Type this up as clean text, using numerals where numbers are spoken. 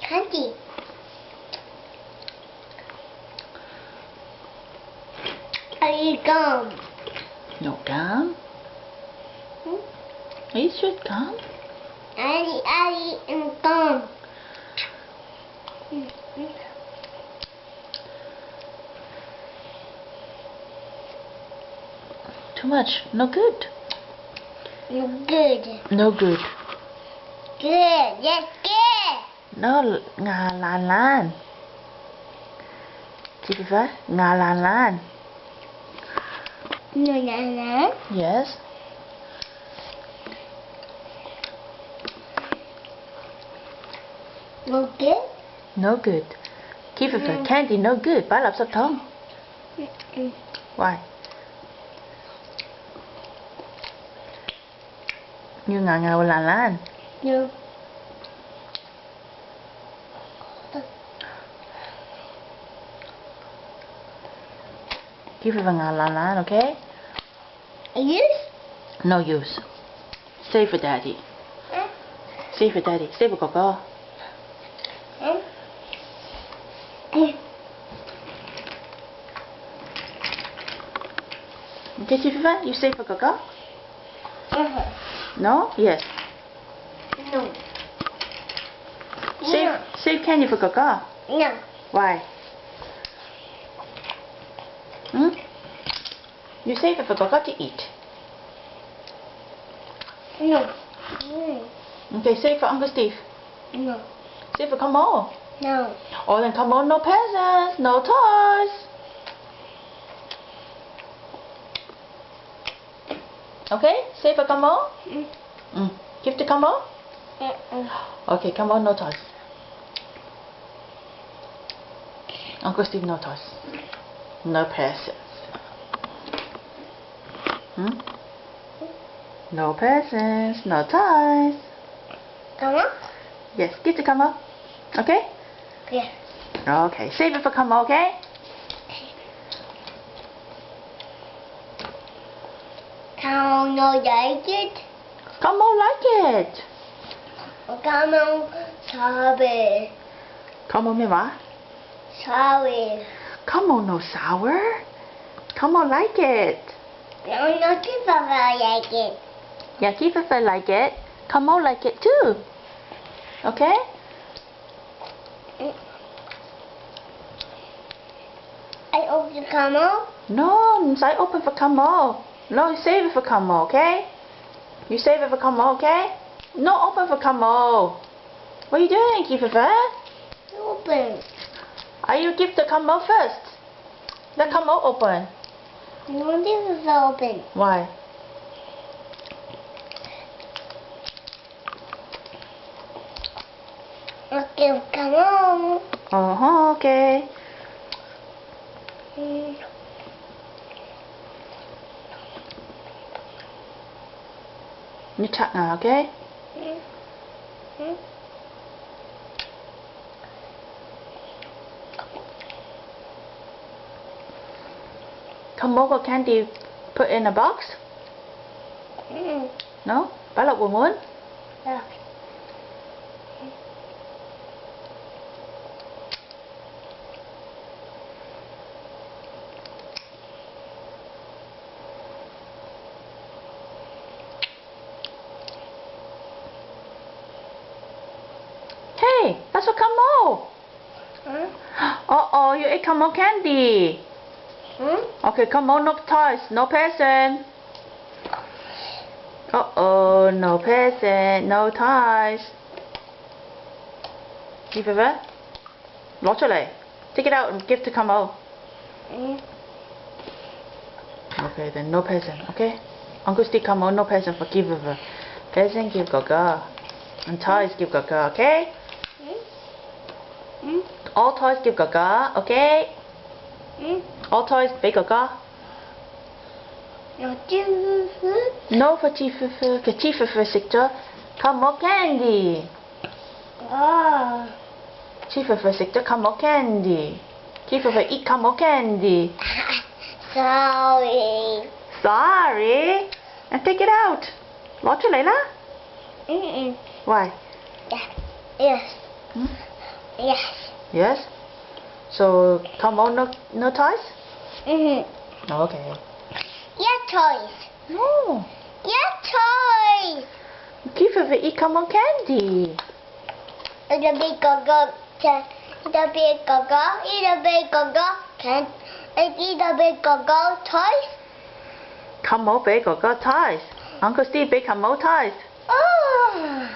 Candy. Are you gum? No gum. Are you sure it's gum? I and gum. Too much. No good. No good. No good. Good. Yes, good. No, ngà lan lan. Chị phải ngà lan lan. No, no, no. Yes. No good. No good. Kiefer candy no good. Bả lọc sạch thông. Why? Như ngà ngà lan lan. No. Kiefer ngà lan lan, okay? Use? No use. Save for daddy. Save for daddy. Save for Coco. Okay, Kiefer, you save for Coco? No? Yes. No. Save candy for Coco. No. Why? You save it for Coco to eat. No. Okay, save for Uncle Steve. No. Save for Camo. No. Oh, then Camo, no presents, no toys. Okay, save for Camo. Give to Camo. Okay, Camo, no toys. Uncle Steve, no toys. No presents. No presents, no toys. Come on? Yes, give to Camo. Okay? Yeah. Okay, save it for Camo, okay? Come on, no like it? Camo like it. Come on, sorry. Camo me what? Sorry. Camo no sour. Camo like it. No, not if I like it. Yeah, Kiefer like it. Camo like it too. Okay? I open come on. No, I open for Camo. No, you save it for Camo, okay? You save it for Camo, okay? No, open for Camo. What are you doing, Kiefer? Open. Are you give the Camo first? Let Camo open. No, this is open. Why? Okay, come on. Okay. You check now, okay? Camo got candy put in a box? No? Bả lọc buồn muốn? Yeah. Hey, that's what Camo. Uh-oh, you ate Camo candy. Okay, Camo, no toys, no present. Uh-oh, no present, no toys. Give it back. Literally. Take it out and give to Camo. Okay, then no present, okay? Uncle Steve, Camo, no present for give her. Present give Gaga. And toys give Gaga, okay? All toys give Gaga, okay? All toys big Gaga. No for Chifufu, because Chifufu sector. Camo candy. Chifufu sector, Camo candy. Chifufu eat Camo candy. Sorry. Sorry. And take it out. Lo cho lấy lá. Why? Yes. Yes. Yes? So, come on, no toys? Okay. Yeah, toys. No. Yeah, toys. Give her eat come on candy. Eat a big go-go. Eat a big go-go. Eat a big go-go. Can eat a big go-go toys? Come on, big or got toys. Uncle Steve, big come on toys. Oh.